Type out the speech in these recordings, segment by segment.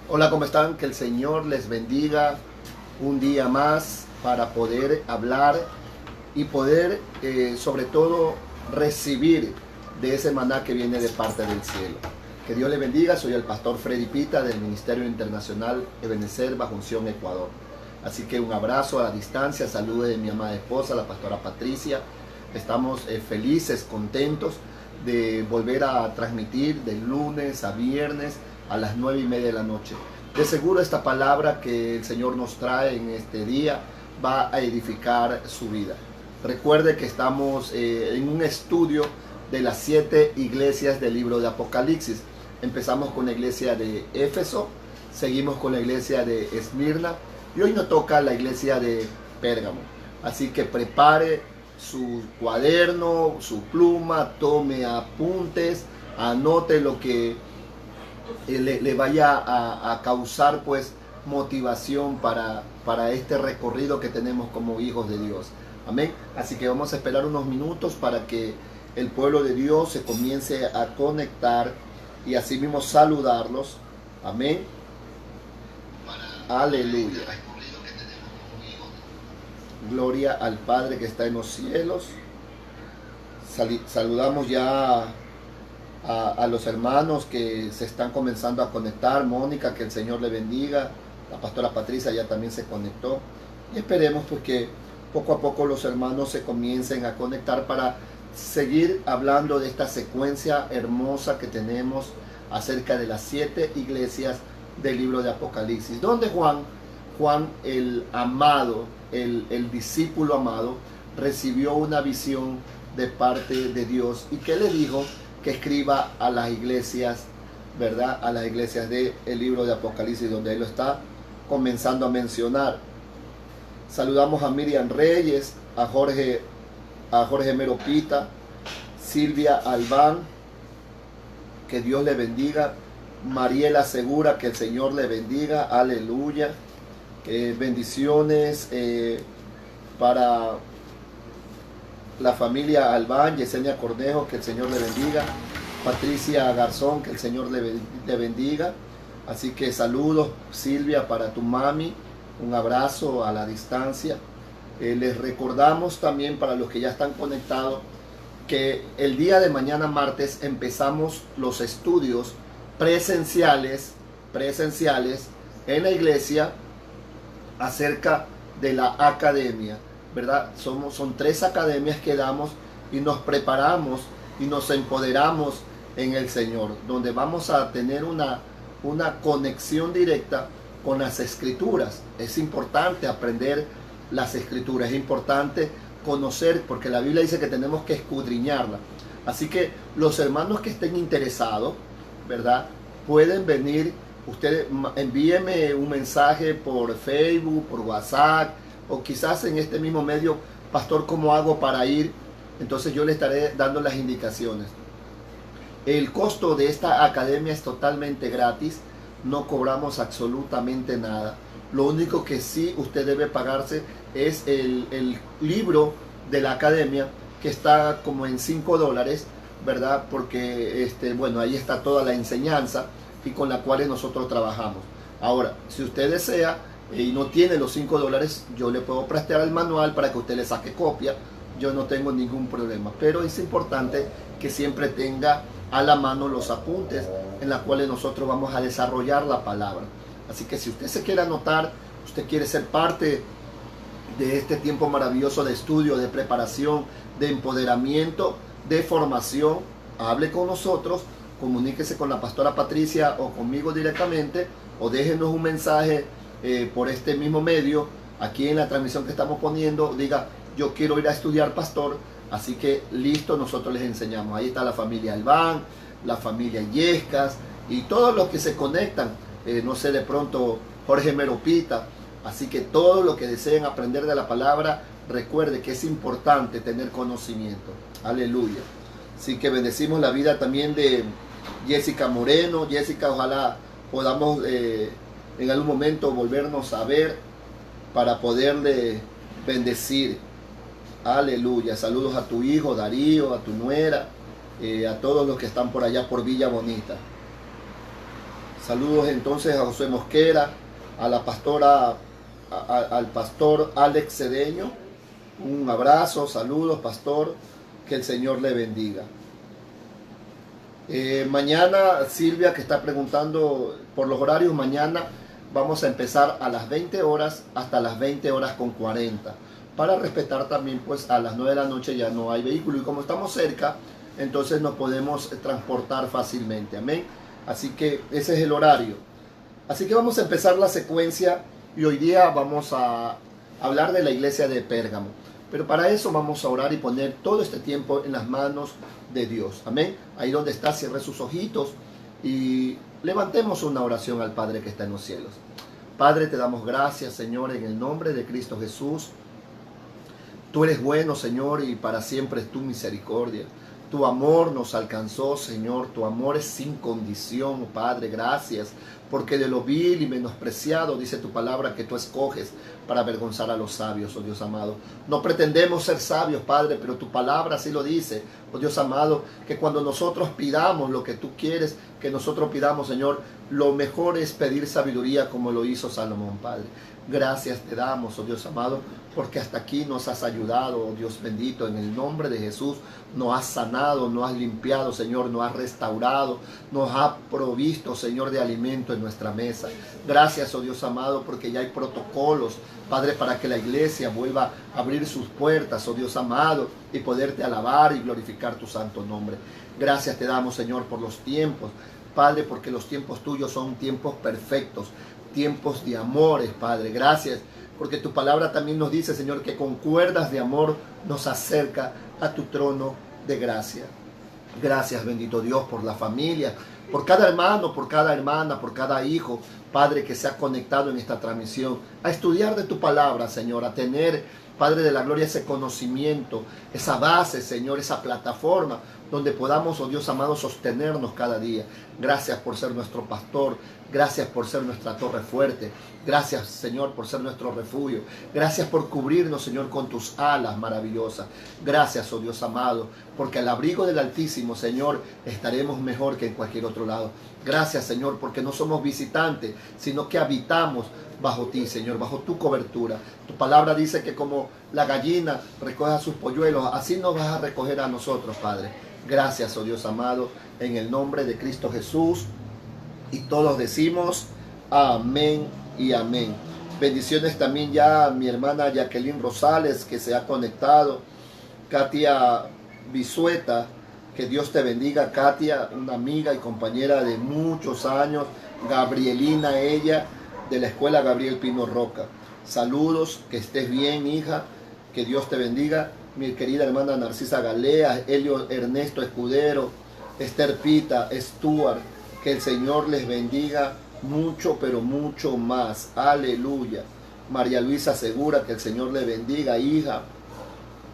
Hola, ¿cómo están? Que el Señor les bendiga un día más para poder hablar y poder, sobre todo, recibir de ese maná que viene de parte del cielo. Que Dios les bendiga. Soy el pastor Freddy Pita del Ministerio Internacional Ebenezer Bajo Unción, Ecuador. Así que un abrazo a la distancia. Saludos de mi amada esposa, la pastora Patricia. Estamos felices, contentos de volver a transmitir de lunes a viernes a las 9:30 de la noche. De seguro esta palabra que el Señor nos trae en este día va a edificar su vida. Recuerde que estamos en un estudio de las 7 iglesias del libro de Apocalipsis. Empezamos con la iglesia de Éfeso, seguimos con la iglesia de Esmirna y hoy nos toca la iglesia de Pérgamo. Así que prepare su cuaderno, su pluma, tome apuntes, anote lo que le vaya a causar pues motivación para este recorrido que tenemos como hijos de Dios. Amén. Así que vamos a esperar unos minutos para que el pueblo de Dios se comience a conectar y así mismo saludarlos. Amén. Aleluya. Gloria al Padre que está en los cielos. Saludamos ya a los hermanos que se están comenzando a conectar. Mónica, que el Señor le bendiga. La pastora Patricia ya también se conectó. Y esperemos pues que poco a poco los hermanos se comiencen a conectar para seguir hablando de esta secuencia hermosa que tenemos acerca de las 7 iglesias del libro de Apocalipsis, donde Juan el amado, el discípulo amado, recibió una visión de parte de Dios y que le dijo que escriba a las iglesias, ¿verdad? A las iglesias del libro de Apocalipsis, donde él lo está comenzando a mencionar. Saludamos a Miriam Reyes, a Jorge Meropita, Silvia Albán, que Dios le bendiga. Mariela Segura, que el Señor le bendiga, aleluya. Bendiciones para la familia Albán, Yesenia Cornejo, que el Señor le bendiga. Patricia Garzón, que el Señor le bendiga. Así que saludos, Silvia, para tu mami. Un abrazo a la distancia. Les recordamos también para los que ya están conectados que el día de mañana martes empezamos los estudios presenciales en la iglesia acerca de la academia, ¿verdad? Son 3 academias que damos y nos preparamos y nos empoderamos en el Señor, donde vamos a tener una conexión directa con las escrituras. Es importante aprender las escrituras, es importante conocer, porque la Biblia dice que tenemos que escudriñarla. Así que los hermanos que estén interesados, ¿verdad? Pueden venir. Ustedes envíenme un mensaje por Facebook, por WhatsApp, o quizás en este mismo medio: pastor, ¿cómo hago para ir? Entonces yo le estaré dando las indicaciones. El costo de esta academia es totalmente gratis, no cobramos absolutamente nada. Lo único que sí usted debe pagarse es el libro de la academia, que está como en $5, ¿verdad? Porque bueno, ahí está toda la enseñanza y con la cual nosotros trabajamos. Ahora, si usted desea y no tiene los $5, yo le puedo prestar el manual para que usted le saque copia. Yo no tengo ningún problema, pero es importante que siempre tenga a la mano los apuntes en los cuales nosotros vamos a desarrollar la palabra. Así que si usted se quiere anotar, usted quiere ser parte de este tiempo maravilloso de estudio, de preparación, de empoderamiento, de formación, hable con nosotros, comuníquese con la pastora Patricia o conmigo directamente, o déjenos un mensaje por este mismo medio, aquí en la transmisión que estamos poniendo. Diga: yo quiero ir a estudiar, pastor. Así que listo, nosotros les enseñamos. Ahí está la familia Albán, la familia Yescas y todos los que se conectan. No sé, de pronto Jorge Meropita. Así que todos los que deseen aprender de la palabra, recuerde que es importante tener conocimiento. Aleluya. Así que bendecimos la vida también de Jessica Moreno. Jessica, ojalá podamos en algún momento volvernos a ver para poderle bendecir. Aleluya. Saludos a tu hijo Darío, a tu nuera, a todos los que están por allá por Villa Bonita. Saludos entonces a José Mosquera, a la pastora, al pastor Alex Cedeño. Un abrazo, saludos, pastor, que el Señor le bendiga. Mañana, Silvia, que está preguntando por los horarios, mañana vamos a empezar a las 20 horas hasta las 20 horas con 40. Para respetar también, pues a las 9 de la noche ya no hay vehículo. Y como estamos cerca, entonces nos podemos transportar fácilmente. Amén. Así que ese es el horario. Así que vamos a empezar la secuencia y hoy día vamos a hablar de la iglesia de Pérgamo. Pero para eso vamos a orar y poner todo este tiempo en las manos de Dios. Amén. Ahí donde está, cierre sus ojitos y levantemos una oración al Padre que está en los cielos. Padre, te damos gracias, Señor, en el nombre de Cristo Jesús. Tú eres bueno, Señor, y para siempre es tu misericordia. Tu amor nos alcanzó, Señor. Tu amor es sin condición, Padre. Gracias, porque de lo vil y menospreciado, dice tu palabra, que tú escoges para avergonzar a los sabios, oh Dios amado. No pretendemos ser sabios, Padre, pero tu palabra así lo dice, oh Dios amado, que cuando nosotros pidamos lo que tú quieres que nosotros pidamos, Señor, lo mejor es pedir sabiduría como lo hizo Salomón, Padre. Gracias te damos, oh Dios amado, porque hasta aquí nos has ayudado, oh Dios bendito, en el nombre de Jesús. Nos has sanado, nos has limpiado, Señor, nos has restaurado, nos has provisto, Señor, de alimento en nuestra mesa. Gracias, oh Dios amado, porque ya hay protocolos, Padre, para que la iglesia vuelva a abrir sus puertas, oh Dios amado, y poderte alabar y glorificar tu santo nombre. Gracias te damos, Señor, por los tiempos, Padre, porque los tiempos tuyos son tiempos perfectos, tiempos de amores, Padre. Gracias, porque tu palabra también nos dice, Señor, que con cuerdas de amor nos acerca a tu trono de gracia. Gracias, bendito Dios, por la familia, por cada hermano, por cada hermana, por cada hijo, Padre, que se ha conectado en esta transmisión, a estudiar de tu palabra, Señor, a tener, Padre de la gloria, ese conocimiento, esa base, Señor, esa plataforma donde podamos, oh Dios amado, sostenernos cada día. Gracias por ser nuestro pastor. Gracias por ser nuestra torre fuerte. Gracias, Señor, por ser nuestro refugio. Gracias por cubrirnos, Señor, con tus alas maravillosas. Gracias, oh Dios amado, porque al abrigo del Altísimo, Señor, estaremos mejor que en cualquier otro lado. Gracias, Señor, porque no somos visitantes, sino que habitamos bajo ti, Señor, bajo tu cobertura. Tu palabra dice que como la gallina recoge a sus polluelos, así nos vas a recoger a nosotros, Padre. Gracias, oh Dios amado, en el nombre de Cristo Jesús. Y todos decimos amén y amén. Bendiciones también ya a mi hermana Jacqueline Rosales, que se ha conectado. Katia Bisueta, que Dios te bendiga. Katia, una amiga y compañera de muchos años. Gabrielina, ella, de la escuela Gabriel Pino Roca. Saludos, que estés bien, hija. Que Dios te bendiga. Mi querida hermana Narcisa Galea, Helio Ernesto Escudero, Esther Pita, Stuart, que el Señor les bendiga mucho, pero mucho más. Aleluya. María Luisa Segura, que el Señor le bendiga, hija.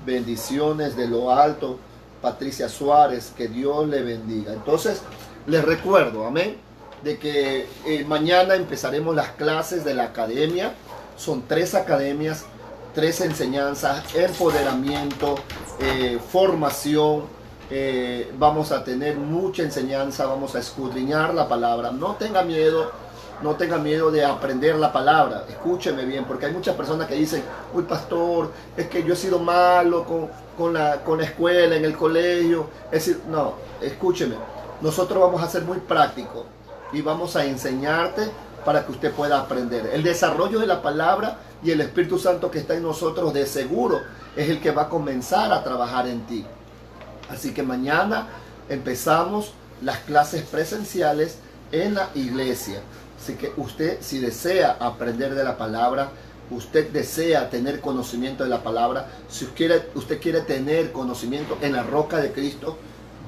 Bendiciones de lo alto. Patricia Suárez, que Dios le bendiga. Entonces, les recuerdo, amén, de que mañana empezaremos las clases de la academia. Son 3 academias, 3 enseñanzas, empoderamiento, formación. Vamos a tener mucha enseñanza, vamos a escudriñar la palabra. No tenga miedo, no tenga miedo de aprender la palabra. Escúcheme bien, porque hay muchas personas que dicen, uy, pastor, es que yo he sido malo con la escuela, en el colegio. Es decir, no, escúcheme, nosotros vamos a ser muy prácticos y vamos a enseñarte para que usted pueda aprender. El desarrollo de la palabra y el Espíritu Santo que está en nosotros de seguro es el que va a comenzar a trabajar en ti. Así que mañana empezamos las clases presenciales en la iglesia. Así que usted, si desea aprender de la palabra, usted desea tener conocimiento de la palabra, si usted quiere tener conocimiento en la roca de Cristo,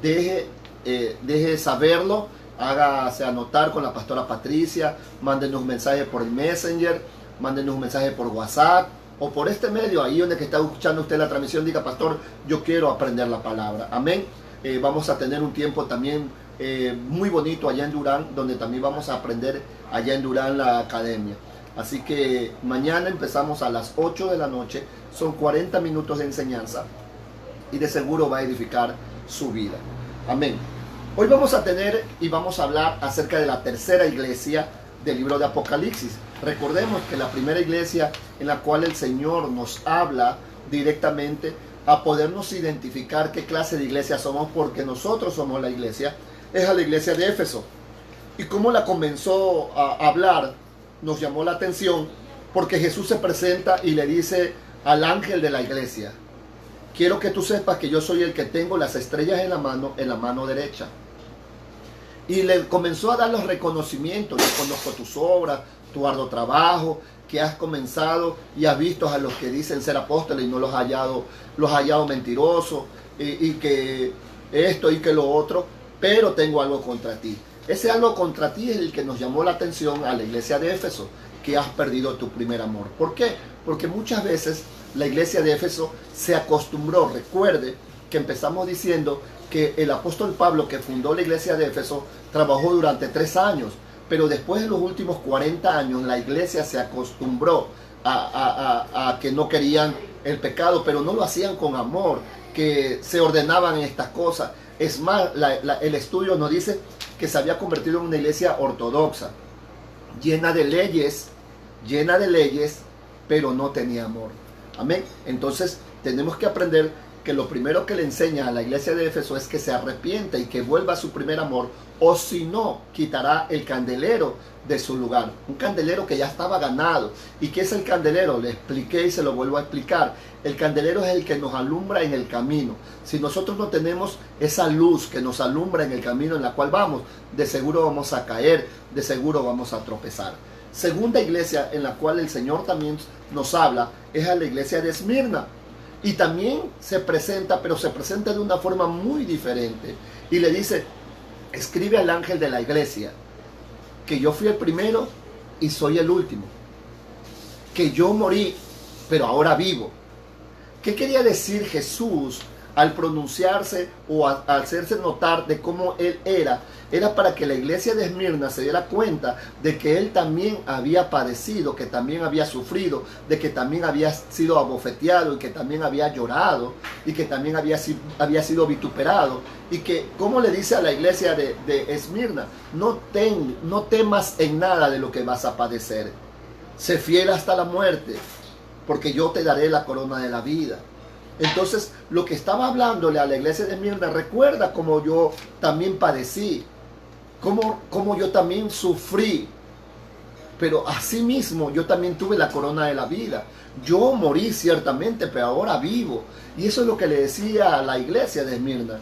deje saberlo. Hágase anotar con la pastora Patricia, mándenos un mensaje por el Messenger, mándenos un mensaje por WhatsApp o por este medio, ahí donde que está escuchando usted la transmisión, diga, pastor, yo quiero aprender la palabra. Amén. Vamos a tener un tiempo también muy bonito allá en Durán, donde también vamos a aprender allá en Durán la academia. Así que mañana empezamos a las 8 de la noche, son 40 minutos de enseñanza y de seguro va a edificar su vida. Amén. Hoy vamos a tener y vamos a hablar acerca de la tercera iglesia del libro de Apocalipsis. Recordemos que la primera iglesia en la cual el Señor nos habla directamente a podernos identificar qué clase de iglesia somos, porque nosotros somos la iglesia, es a la iglesia de Éfeso. Y cómo la comenzó a hablar nos llamó la atención, porque Jesús se presenta y le dice al ángel de la iglesia: quiero que tú sepas que yo soy el que tengo las estrellas en la mano derecha. Y le comenzó a dar los reconocimientos: yo conozco tus obras, tu arduo trabajo, que has comenzado y has visto a los que dicen ser apóstoles y no los has hallado mentirosos, y que esto y que lo otro, pero tengo algo contra ti. Ese algo contra ti es el que nos llamó la atención a la iglesia de Éfeso, que has perdido tu primer amor. ¿Por qué? Porque muchas veces la iglesia de Éfeso se acostumbró. Recuerde que empezamos diciendo que el apóstol Pablo, que fundó la iglesia de Éfeso, trabajó durante 3 años, pero después de los últimos 40 años la iglesia se acostumbró a que no querían el pecado, pero no lo hacían con amor, que se ordenaban en estas cosas. Es más, el estudio nos dice que se había convertido en una iglesia ortodoxa, llena de leyes, pero no tenía amor. Amén. Entonces tenemos que aprender que lo primero que le enseña a la iglesia de Éfeso es que se arrepienta y que vuelva a su primer amor, o si no, quitará el candelero de su lugar. Un candelero que ya estaba ganado. ¿Y qué es el candelero? Le expliqué y se lo vuelvo a explicar. El candelero es el que nos alumbra en el camino. Si nosotros no tenemos esa luz que nos alumbra en el camino en la cual vamos, de seguro vamos a caer, de seguro vamos a tropezar. Segunda iglesia en la cual el Señor también nos habla es a la iglesia de Esmirna. Y también se presenta, pero se presenta de una forma muy diferente. Y le dice: escribe al ángel de la iglesia que yo fui el primero y soy el último, que yo morí, pero ahora vivo. ¿Qué quería decir Jesús al pronunciarse o al hacerse notar de cómo Él era? Era para que la iglesia de Esmirna se diera cuenta de que Él también había padecido, que también había sufrido, de que también había sido abofeteado y que también había llorado y que también había sido vituperado. Y que, como le dice a la iglesia de Esmirna, no temas en nada de lo que vas a padecer. Sé fiel hasta la muerte, porque yo te daré la corona de la vida. Entonces, lo que estaba hablándole a la iglesia de Esmirna: recuerda cómo yo también padecí, cómo yo también sufrí, pero asimismo yo también tuve la corona de la vida. Yo morí ciertamente, pero ahora vivo. Y eso es lo que le decía a la iglesia de Esmirna: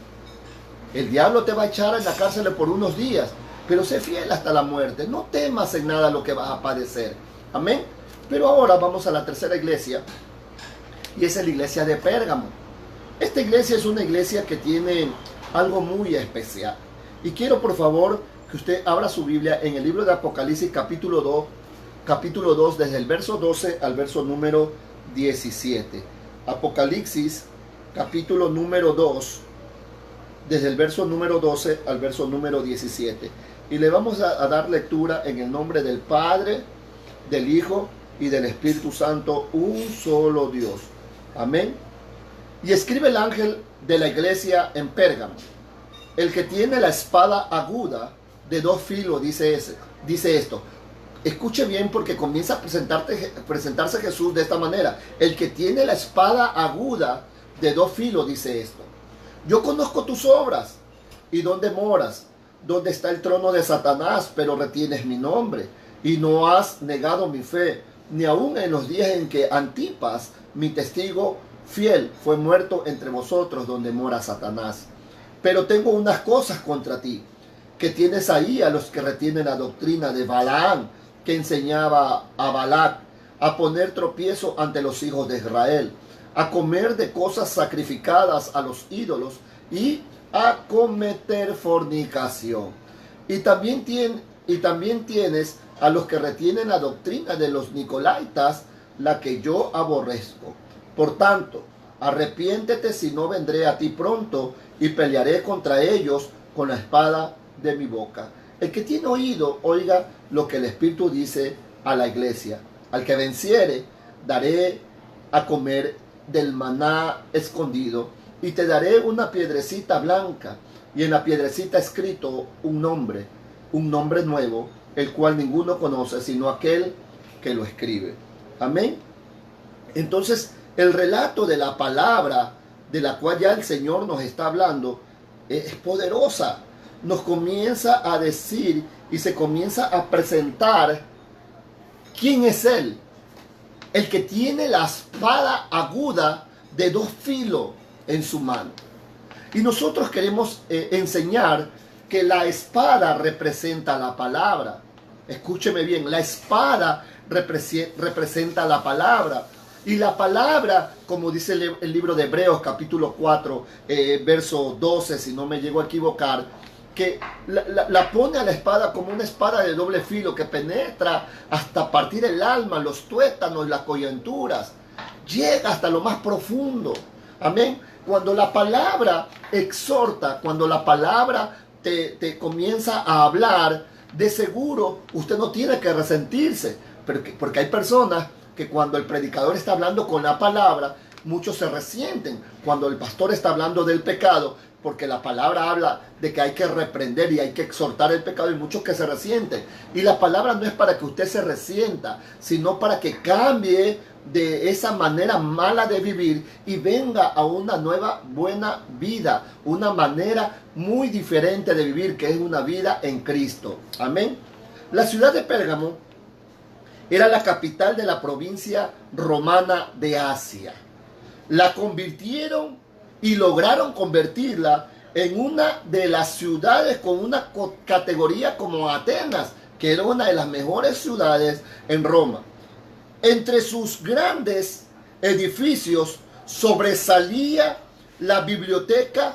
el diablo te va a echar en la cárcel por unos días, pero sé fiel hasta la muerte. No temas en nada lo que vas a padecer. Amén. Pero ahora vamos a la tercera iglesia, y esa es la iglesia de Pérgamo. Esta iglesia es una iglesia que tiene algo muy especial. Y quiero, por favor, que usted abra su Biblia en el libro de Apocalipsis capítulo 2, desde el verso 12 al verso número 17. Apocalipsis capítulo número 2, desde el verso número 12 al verso número 17. Y le vamos a dar lectura en el nombre del Padre, del Hijo y del Espíritu Santo, un solo Dios. Amén. Y escribe el ángel de la iglesia en Pérgamo: el que tiene la espada aguda de 2 filos, dice esto. Escuche bien, porque comienza a presentarse Jesús de esta manera: el que tiene la espada aguda de 2 filos, dice esto. Yo conozco tus obras y dónde moras, dónde está el trono de Satanás, pero retienes mi nombre y no has negado mi fe, ni aun en los días en que Antipas, mi testigo fiel, fue muerto entre vosotros, donde mora Satanás. Pero tengo unas cosas contra ti, que tienes ahí a los que retienen la doctrina de Balaam, que enseñaba a Balac a poner tropiezo ante los hijos de Israel, a comer de cosas sacrificadas a los ídolos y a cometer fornicación. Y también tienes a los que retienen la doctrina de los Nicolaitas, la que yo aborrezco. Por tanto, arrepiéntete, si no vendré a ti pronto y pelearé contra ellos con la espada de mi boca. El que tiene oído, oiga lo que el Espíritu dice a la iglesia. Al que venciere, daré a comer del maná escondido, y te daré una piedrecita blanca, y en la piedrecita escrito un nombre nuevo, el cual ninguno conoce sino aquel que lo escribe. Amén. Entonces, el relato de la palabra de la cual ya el Señor nos está hablando es poderosa. Nos comienza a decir y se comienza a presentar quién es Él. El que tiene la espada aguda de 2 filos en su mano. Y nosotros queremos enseñar que la espada representa la palabra. Escúcheme bien, la espada representa la palabra. Y la palabra, como dice el libro de Hebreos capítulo 4, verso 12, si no me llego a equivocar, que la pone a la espada como una espada de doble filo que penetra hasta partir el alma, los tuétanos, las coyunturas, llega hasta lo más profundo. Amén. Cuando la palabra exhorta, cuando la palabra te comienza a hablar, de seguro usted no tiene que resentirse, porque hay personas que cuando el predicador está hablando con la palabra, muchos se resienten. Cuando el pastor está hablando del pecado, porque la palabra habla de que hay que reprender y hay que exhortar el pecado, y muchos que se resienten. Y la palabra no es para que usted se resienta, sino para que cambie de esa manera mala de vivir y venga a una nueva buena vida, una manera muy diferente de vivir, que es una vida en Cristo. Amén. La ciudad de Pérgamo era la capital de la provincia romana de Asia. La convirtieron y lograron convertirla en una de las ciudades con una categoría como Atenas, que era una de las mejores ciudades en Roma. Entre sus grandes edificios sobresalía la biblioteca,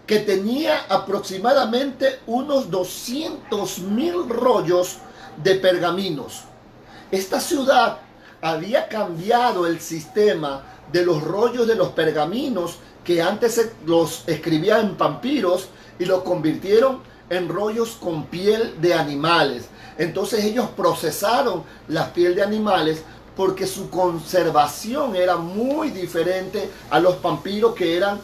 que tenía aproximadamente unos 200,000 rollos de pergaminos. Esta ciudad había cambiado el sistema de los rollos de los pergaminos, que antes los escribían en papiros, y los convirtieron en rollos con piel de animales. Entonces ellos procesaron la piel de animales porque su conservación era muy diferente a los papiros, que eran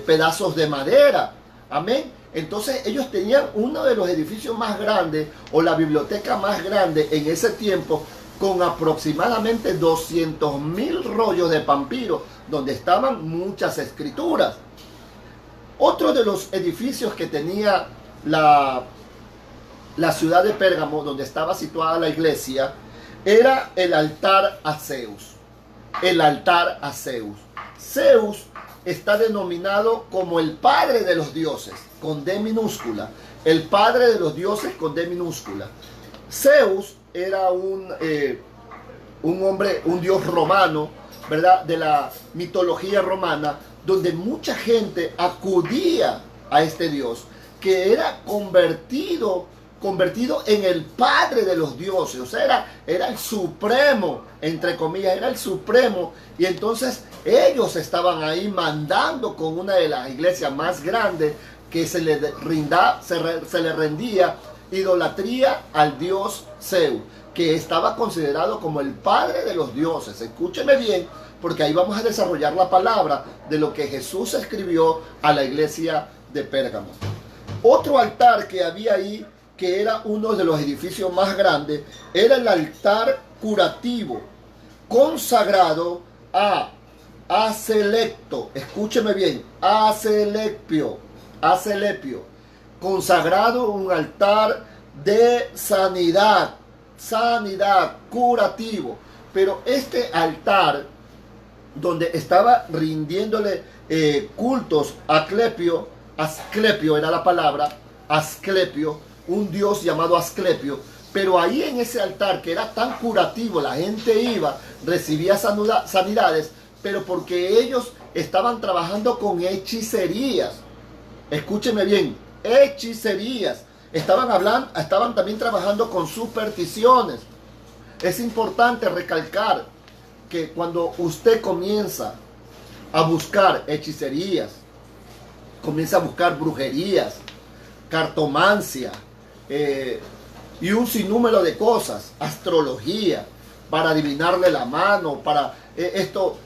pedazos de madera. Amén. Entonces ellos tenían uno de los edificios más grandes, o la biblioteca más grande en ese tiempo, con aproximadamente 200,000 rollos de papiro, donde estaban muchas escrituras. Otro de los edificios que tenía la ciudad de Pérgamo, donde estaba situada la iglesia, era el altar a Zeus. El altar a Zeus. Zeus está denominado como el padre de los dioses, con D minúscula. El padre de los dioses con D minúscula. Zeus era un hombre, un dios romano, ¿verdad? De la mitología romana, donde mucha gente acudía a este dios, que era convertido en el padre de los dioses. O sea, era el supremo, entre comillas, era el supremo. Y entonces ellos estaban ahí mandando con una de las iglesias más grandes, que se le rendía idolatría al dios Zeus, que estaba considerado como el padre de los dioses. Escúcheme bien, porque ahí vamos a desarrollar la palabra de lo que Jesús escribió a la iglesia de Pérgamo. Otro altar que había ahí, que era uno de los edificios más grandes, era el altar curativo, consagrado a Asclepio. Escúcheme bien, Asclepio, consagrado, un altar de sanidad, curativo. Pero este altar, donde estaba rindiéndole cultos a Asclepio era la palabra, Asclepio, un dios llamado Asclepio. Pero ahí en ese altar, que era tan curativo, la gente iba, recibía sanidades, pero porque ellos estaban trabajando con hechicerías. Escúcheme bien, hechicerías. Estaban también trabajando con supersticiones. Es importante recalcar que cuando usted comienza a buscar hechicerías, comienza a buscar brujerías, cartomancia, y un sinnúmero de cosas, astrología, para adivinarle la mano, para esto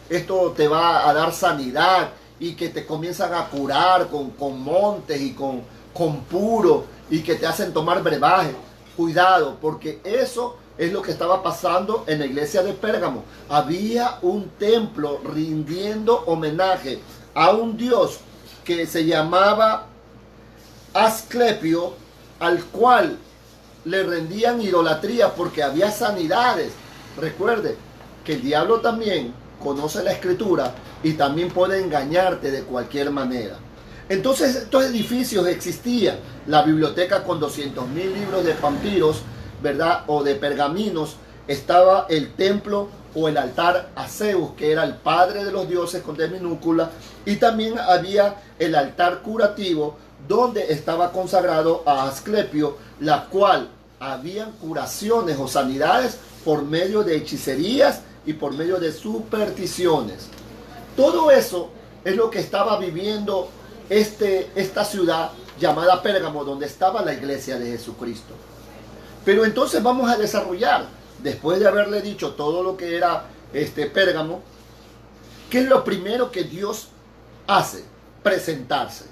te va a dar sanidad, y que te comienzan a curar con montes y con puro y que te hacen tomar brebaje. Cuidado, porque eso es lo que estaba pasando en la iglesia de Pérgamo. Había un templo rindiendo homenaje a un dios que se llamaba Asclepio, al cual le rendían idolatría porque había sanidades. Recuerde que el diablo también conoce la escritura y también puede engañarte de cualquier manera. Entonces estos edificios existían, la biblioteca con 200.000 libros de vampiros, ¿verdad? O de pergaminos, estaba el templo o el altar a Zeus, que era el padre de los dioses con D minúscula, y también había el altar curativo, donde estaba consagrado a Asclepio, la cual habían curaciones o sanidades por medio de hechicerías y por medio de supersticiones. Todo eso es lo que estaba viviendo esta ciudad llamada Pérgamo, donde estaba la iglesia de Jesucristo. Pero entonces vamos a desarrollar, después de haberle dicho todo lo que era Pérgamo, ¿qué es lo primero que Dios hace? Presentarse.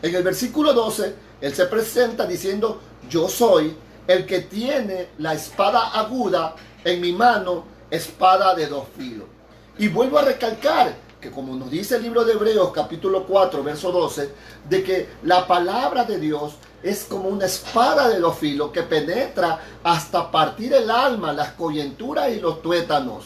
En el versículo 12, Él se presenta diciendo: yo soy el que tiene la espada aguda en mi mano, espada de dos filos. Y vuelvo a recalcar que, como nos dice el libro de Hebreos capítulo 4 verso 12, de que la palabra de Dios es como una espada de dos filos que penetra hasta partir el alma, las coyunturas y los tuétanos,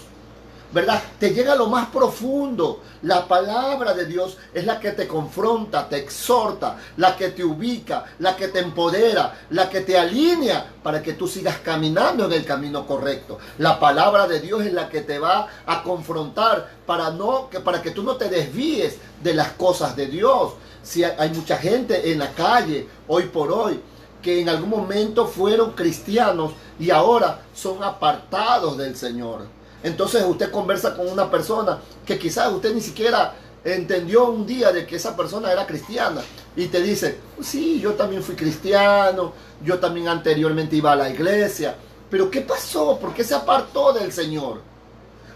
¿verdad? Te llega a lo más profundo. La palabra de Dios es la que te confronta, te exhorta, la que te ubica, la que te empodera, la que te alinea para que tú sigas caminando en el camino correcto. La palabra de Dios es la que te va a confrontar para que tú no te desvíes de las cosas de Dios. Si hay mucha gente en la calle hoy por hoy que en algún momento fueron cristianos y ahora son apartados del Señor. Entonces usted conversa con una persona que quizás usted ni siquiera entendió un día de que esa persona era cristiana y te dice: sí, yo también fui cristiano, yo también anteriormente iba a la iglesia, pero ¿qué pasó? ¿Por qué se apartó del Señor?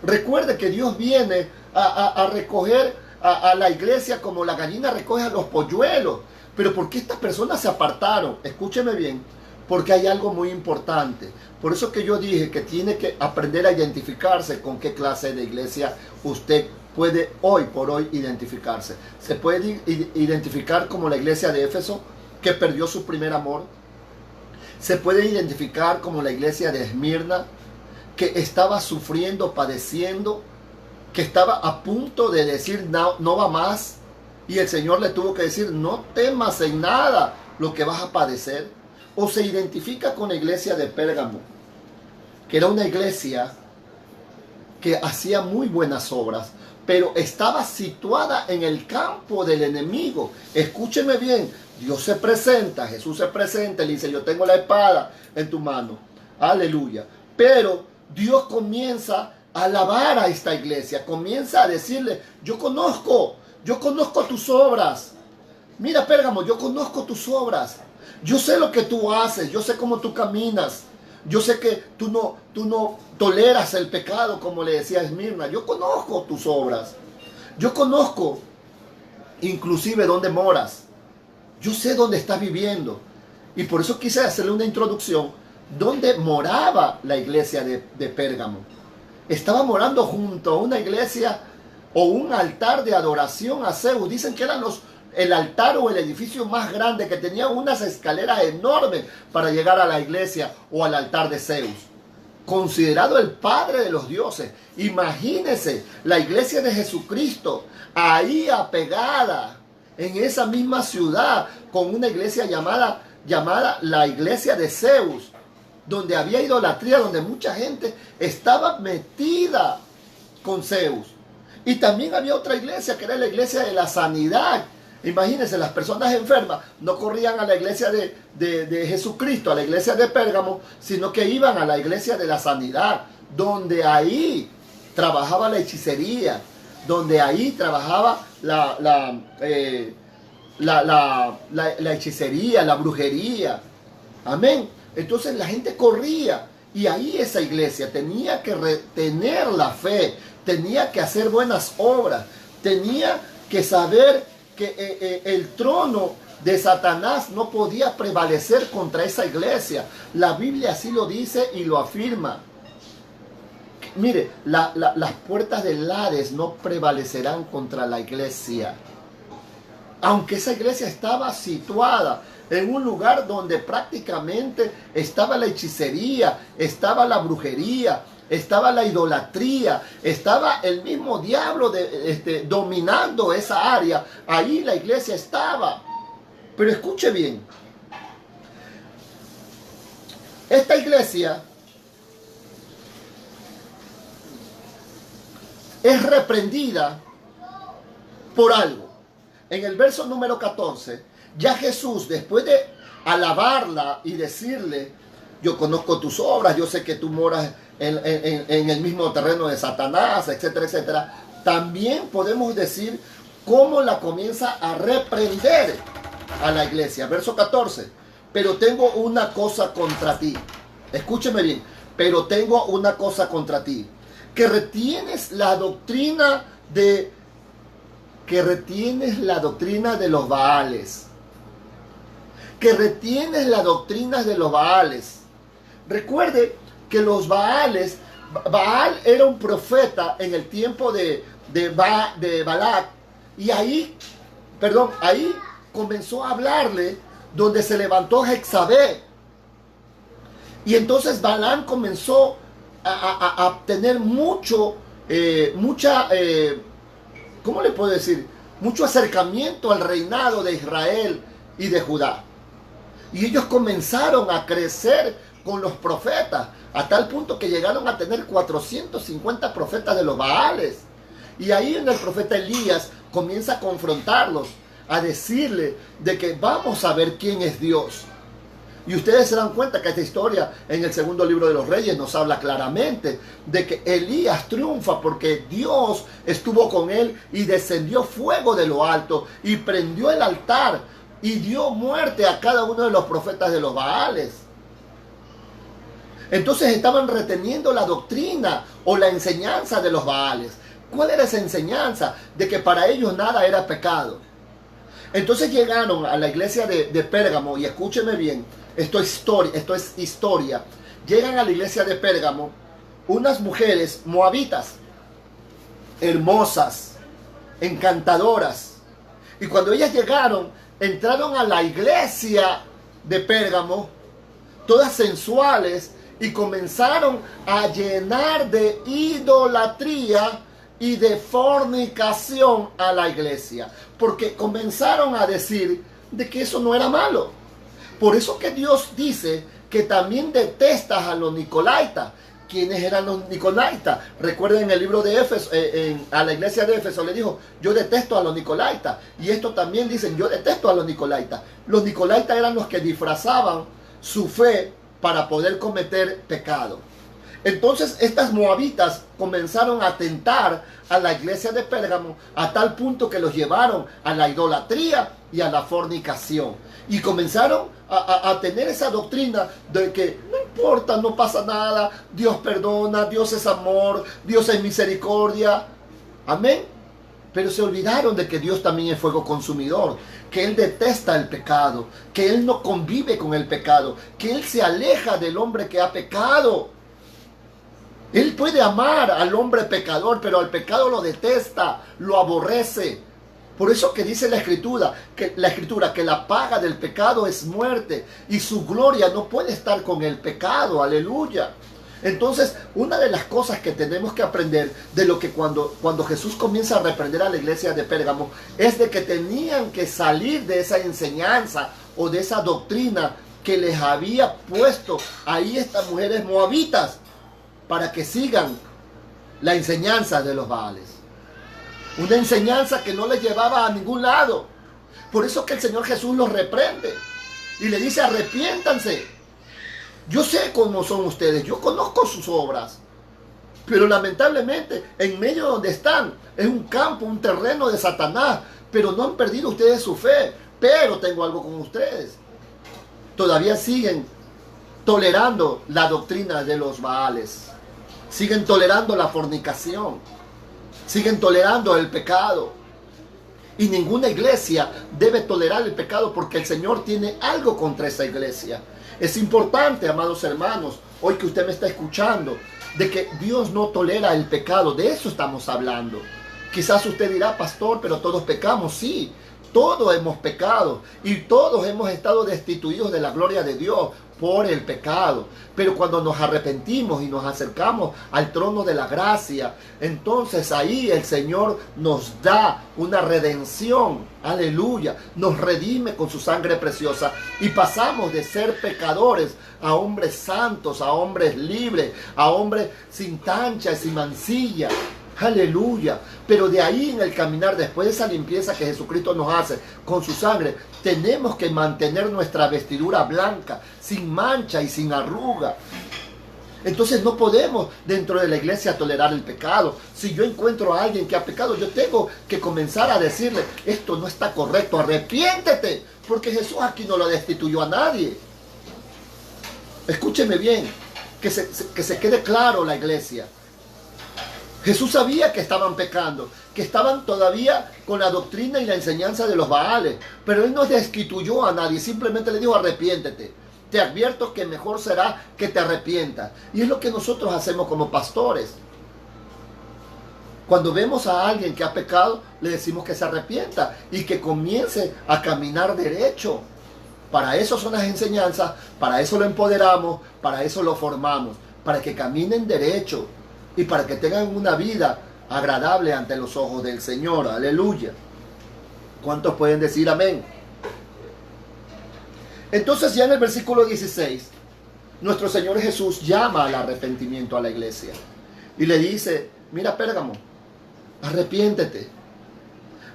Recuerde que Dios viene a recoger a la iglesia como la gallina recoge a los polluelos. Pero ¿por qué estas personas se apartaron? Escúcheme bien, porque hay algo muy importante. Por eso que yo dije que tiene que aprender a identificarse con qué clase de iglesia usted puede hoy por hoy identificarse. Se puede identificar como la iglesia de Éfeso, que perdió su primer amor. Se puede identificar como la iglesia de Esmirna, que estaba sufriendo, padeciendo, que estaba a punto de decir no va más. Y el Señor le tuvo que decir: no temas en nada lo que vas a padecer. O se identifica con la iglesia de Pérgamo, que era una iglesia que hacía muy buenas obras, pero estaba situada en el campo del enemigo. Escúcheme bien, Dios se presenta, Jesús se presenta, le dice: yo tengo la espada en tu mano. Aleluya. Pero Dios comienza a alabar a esta iglesia, comienza a decirle: yo conozco tus obras. Mira, Pérgamo, yo conozco tus obras. Yo sé lo que tú haces, yo sé cómo tú caminas. Yo sé que tú no toleras el pecado, como le decía Esmirna. Yo conozco tus obras. Yo conozco inclusive dónde moras. Yo sé dónde estás viviendo. Y por eso quise hacerle una introducción. ¿Dónde moraba la iglesia de Pérgamo? Estaba morando junto a una iglesia o un altar de adoración a Zeus. Dicen que eran el altar o el edificio más grande, que tenía unas escaleras enormes para llegar a la iglesia o al altar de Zeus, considerado el padre de los dioses. Imagínense la iglesia de Jesucristo ahí apegada en esa misma ciudad con una iglesia llamada la iglesia de Zeus, donde había idolatría, donde mucha gente estaba metida con Zeus. Y también había otra iglesia que era la iglesia de la sanidad. Imagínense, las personas enfermas no corrían a la iglesia de Jesucristo, a la iglesia de Pérgamo, sino que iban a la iglesia de la sanidad, donde ahí trabajaba la hechicería, donde ahí trabajaba la hechicería, la brujería. Amén. Entonces la gente corría y ahí esa iglesia tenía que retener la fe, tenía que hacer buenas obras, tenía que saber que el trono de Satanás no podía prevalecer contra esa iglesia. La Biblia así lo dice y lo afirma. Mire, las puertas del Hades no prevalecerán contra la iglesia. Aunque esa iglesia estaba situada en un lugar donde prácticamente estaba la hechicería, estaba la brujería, estaba la idolatría, estaba el mismo diablo dominando esa área. Ahí la iglesia estaba. Pero escuche bien, esta iglesia es reprendida por algo. En el verso número 14, ya Jesús, después de alabarla y decirle, yo conozco tus obras, yo sé que tú moras en el mismo terreno de Satanás, etcétera, etcétera, también podemos decir cómo la comienza a reprender a la iglesia. Verso 14, pero tengo una cosa contra ti. Escúcheme bien, pero tengo una cosa contra ti, que retienes la doctrina de los Baales. Que retienes la doctrina de los Baales. Recuerde que los Baales, Baal era un profeta en el tiempo de Balac, y ahí comenzó a hablarle donde se levantó Jezabel. Y entonces Balaam comenzó a tener ¿cómo le puedo decir? Mucho acercamiento al reinado de Israel y de Judá. Y ellos comenzaron a crecer con los profetas, a tal punto que llegaron a tener 450 profetas de los Baales. Y ahí en el profeta Elías comienza a confrontarlos, a decirle de que vamos a ver quién es Dios. Y ustedes se dan cuenta que esta historia en el segundo libro de los Reyes nos habla claramente de que Elías triunfa porque Dios estuvo con él y descendió fuego de lo alto y prendió el altar y dio muerte a cada uno de los profetas de los Baales. Entonces estaban reteniendo la doctrina o la enseñanza de los Baales. ¿Cuál era esa enseñanza? De que para ellos nada era pecado. Entonces llegaron a la iglesia de Pérgamo, y escúcheme bien, esto es historia. Llegan a la iglesia de Pérgamo unas mujeres moabitas, hermosas, encantadoras. Y cuando ellas llegaron, entraron a la iglesia de Pérgamo, todas sensuales, y comenzaron a llenar de idolatría y de fornicación a la iglesia, porque comenzaron a decir de que eso no era malo. Por eso que Dios dice que también detestas a los nicolaítas. ¿Quiénes eran los nicolaítas? Recuerden en el libro de Éfeso, a la iglesia de Éfeso le dijo, yo detesto a los nicolaítas. Y esto también dicen, yo detesto a los nicolaítas. Los nicolaítas eran los que disfrazaban su fe para poder cometer pecado. Entonces estas moabitas comenzaron a atentar a la iglesia de Pérgamo a tal punto que los llevaron a la idolatría y a la fornicación. Y comenzaron a tener esa doctrina de que no importa, no pasa nada, Dios perdona, Dios es amor, Dios es misericordia. Amén. Pero se olvidaron de que Dios también es fuego consumidor, que Él detesta el pecado, que Él no convive con el pecado, que Él se aleja del hombre que ha pecado. Él puede amar al hombre pecador, pero al pecado lo detesta, lo aborrece. Por eso que dice la escritura que la paga del pecado es muerte y su gloria no puede estar con el pecado. Aleluya. Entonces, una de las cosas que tenemos que aprender de lo que cuando Jesús comienza a reprender a la iglesia de Pérgamo es de que tenían que salir de esa enseñanza o de esa doctrina que les había puesto ahí estas mujeres moabitas para que sigan la enseñanza de los Baales. Una enseñanza que no les llevaba a ningún lado. Por eso que el Señor Jesús los reprende y le dice, arrepiéntanse. Yo sé cómo son ustedes, yo conozco sus obras, pero lamentablemente en medio de donde están es un campo, un terreno de Satanás, pero no han perdido ustedes su fe. Pero tengo algo con ustedes, todavía siguen tolerando la doctrina de los Baales, siguen tolerando la fornicación, siguen tolerando el pecado. Y ninguna iglesia debe tolerar el pecado porque el Señor tiene algo contra esa iglesia. Es importante, amados hermanos, hoy que usted me está escuchando, de que Dios no tolera el pecado. De eso estamos hablando. Quizás usted dirá, pastor, pero todos pecamos. Sí, todos hemos pecado y todos hemos estado destituidos de la gloria de Dios por el pecado. Pero cuando nos arrepentimos y nos acercamos al trono de la gracia, entonces ahí el Señor nos da una redención. Aleluya. Nos redime con su sangre preciosa y pasamos de ser pecadores a hombres santos, a hombres libres, a hombres sin tacha y sin mancilla. Aleluya. Pero de ahí en el caminar, después de esa limpieza que Jesucristo nos hace con su sangre, tenemos que mantener nuestra vestidura blanca, sin mancha y sin arruga. Entonces no podemos dentro de la iglesia tolerar el pecado. Si yo encuentro a alguien que ha pecado, yo tengo que comenzar a decirle, esto no está correcto, arrepiéntete, porque Jesús aquí no lo destituyó a nadie. Escúcheme bien, que se quede claro la iglesia. Jesús sabía que estaban pecando, que estaban todavía con la doctrina y la enseñanza de los Baales, pero Él no destituyó a nadie, simplemente le dijo arrepiéntete. Te advierto que mejor será que te arrepientas. Y es lo que nosotros hacemos como pastores. Cuando vemos a alguien que ha pecado, le decimos que se arrepienta y que comience a caminar derecho. Para eso son las enseñanzas, para eso lo empoderamos, para eso lo formamos, para que caminen derecho y para que tengan una vida agradable ante los ojos del Señor. Aleluya. ¿Cuántos pueden decir amén? Entonces ya en el versículo 16, nuestro Señor Jesús llama al arrepentimiento a la iglesia y le dice, mira Pérgamo, arrepiéntete,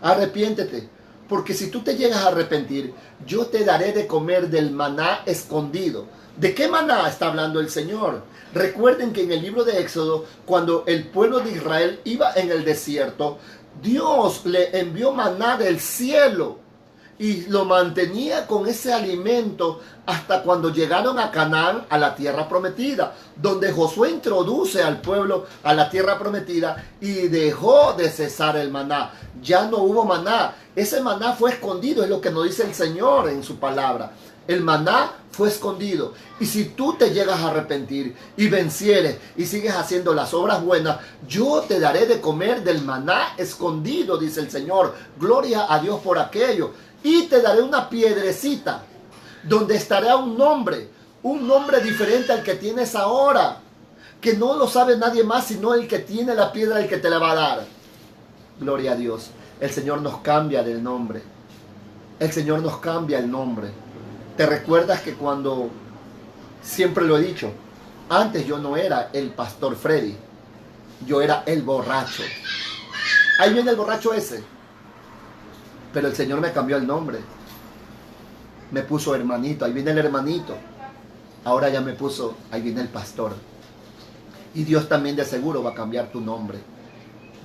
arrepiéntete, porque si tú te llegas a arrepentir, yo te daré de comer del maná escondido. ¿De qué maná está hablando el Señor? Recuerden que en el libro de Éxodo, cuando el pueblo de Israel iba en el desierto, Dios le envió maná del cielo y lo mantenía con ese alimento hasta cuando llegaron a Canaán, a la tierra prometida, donde Josué introduce al pueblo a la tierra prometida y dejó de cesar el maná. Ya no hubo maná. Ese maná fue escondido, es lo que nos dice el Señor en su palabra. El maná fue escondido. Y si tú te llegas a arrepentir y vencieres y sigues haciendo las obras buenas, yo te daré de comer del maná escondido, dice el Señor. Gloria a Dios por aquello. Y te daré una piedrecita donde estará un nombre diferente al que tienes ahora, que no lo sabe nadie más sino el que tiene la piedra, el que te la va a dar. Gloria a Dios. El Señor nos cambia del nombre. El Señor nos cambia el nombre. ¿Te recuerdas que cuando, siempre lo he dicho, antes yo no era el pastor Freddy, yo era el borracho? Ahí viene el borracho ese. Pero el Señor me cambió el nombre. Me puso hermanito, ahí viene el hermanito. Ahora ya me puso, ahí viene el pastor. Y Dios también de seguro va a cambiar tu nombre.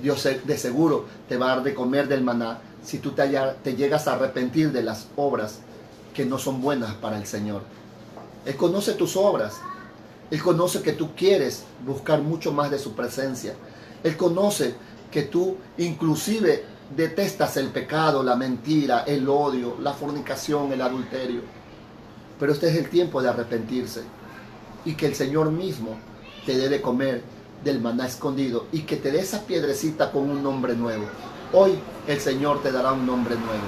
Dios de seguro te va a dar de comer del maná si tú te llegas a arrepentir de las obras que no son buenas para el Señor. Él conoce tus obras. Él conoce que tú quieres buscar mucho más de su presencia. Él conoce que tú inclusive detestas el pecado, la mentira, el odio, la fornicación, el adulterio. Pero este es el tiempo de arrepentirse y que el Señor mismo te dé de comer del maná escondido y que te dé esa piedrecita con un nombre nuevo. Hoy el Señor te dará un nombre nuevo.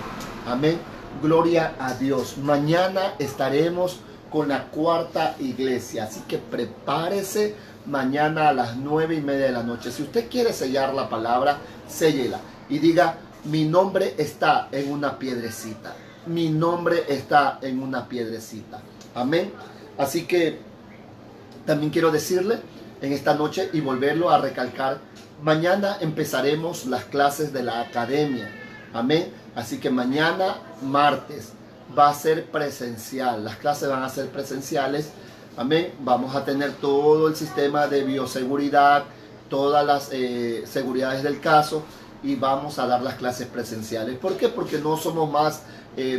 Amén. Gloria a Dios. Mañana estaremos con la cuarta iglesia, así que prepárese mañana a las 9:30 de la noche. Si usted quiere sellar la palabra, séllela y diga, mi nombre está en una piedrecita. Mi nombre está en una piedrecita. Amén. Así que también quiero decirle en esta noche y volverlo a recalcar, mañana empezaremos las clases de la academia. Amén. Así que mañana, martes, va a ser presencial. Las clases van a ser presenciales. Amén. Vamos a tener todo el sistema de bioseguridad, todas las seguridades del caso y vamos a dar las clases presenciales. ¿Por qué? Porque no somos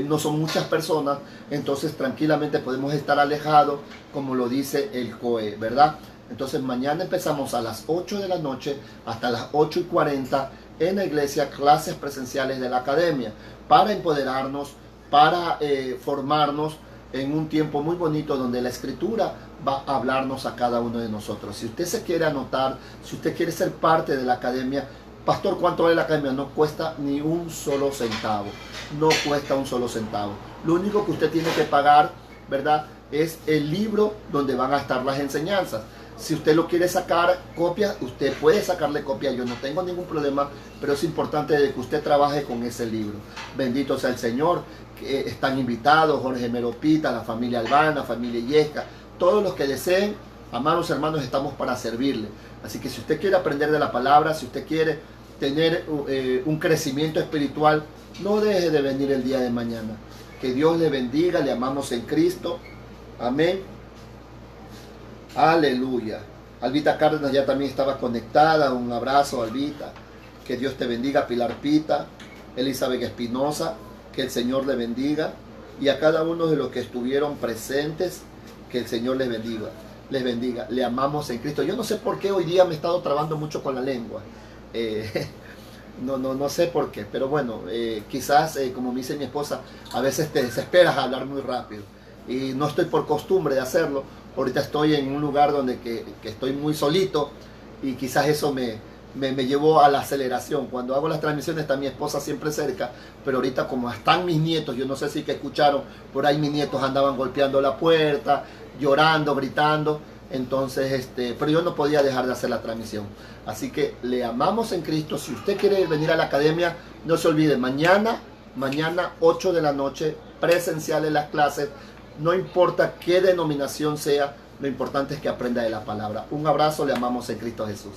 no son muchas personas, entonces tranquilamente podemos estar alejados, como lo dice el COE, ¿verdad? Entonces mañana empezamos a las 8 de la noche hasta las 8:40 en la iglesia clases presenciales de la academia para empoderarnos, para formarnos en un tiempo muy bonito donde la escritura va a hablarnos a cada uno de nosotros. Si usted se quiere anotar, si usted quiere ser parte de la academia, pastor, ¿cuánto vale la academia? No cuesta ni un solo centavo, no cuesta un solo centavo. Lo único que usted tiene que pagar, ¿verdad?, es el libro donde van a estar las enseñanzas. Si usted lo quiere sacar copia, usted puede sacarle copia, yo no tengo ningún problema, pero es importante que usted trabaje con ese libro. Bendito sea el Señor, que están invitados Jorge Meropita, la familia Albana, la familia Yesca, todos los que deseen, amados hermanos, estamos para servirle. Así que si usted quiere aprender de la palabra, si usted quiere tener un crecimiento espiritual, no deje de venir el día de mañana. Que Dios le bendiga, le amamos en Cristo. Amén. Aleluya. Albita Cárdenas ya también estaba conectada. Un abrazo, Albita. Que Dios te bendiga. Pilar Pita, Elizabeth Espinosa, que el Señor le bendiga. Y a cada uno de los que estuvieron presentes, que el Señor les bendiga. Les bendiga. Le amamos en Cristo. Yo no sé por qué hoy día me he estado trabando mucho con la lengua. No sé por qué. Pero bueno, quizás, como me dice mi esposa, a veces te desesperas a hablar muy rápido. Y no estoy por costumbre de hacerlo. Ahorita estoy en un lugar donde que estoy muy solito y quizás eso me llevó a la aceleración. Cuando hago las transmisiones está mi esposa siempre cerca, pero ahorita como están mis nietos, yo no sé si que escucharon, por ahí mis nietos andaban golpeando la puerta, llorando, gritando, entonces, pero yo no podía dejar de hacer la transmisión. Así que le amamos en Cristo. Si usted quiere venir a la academia, no se olvide, mañana 8 de la noche, presenciales las clases. No importa qué denominación sea, lo importante es que aprenda de la palabra. Un abrazo, le amamos en Cristo Jesús.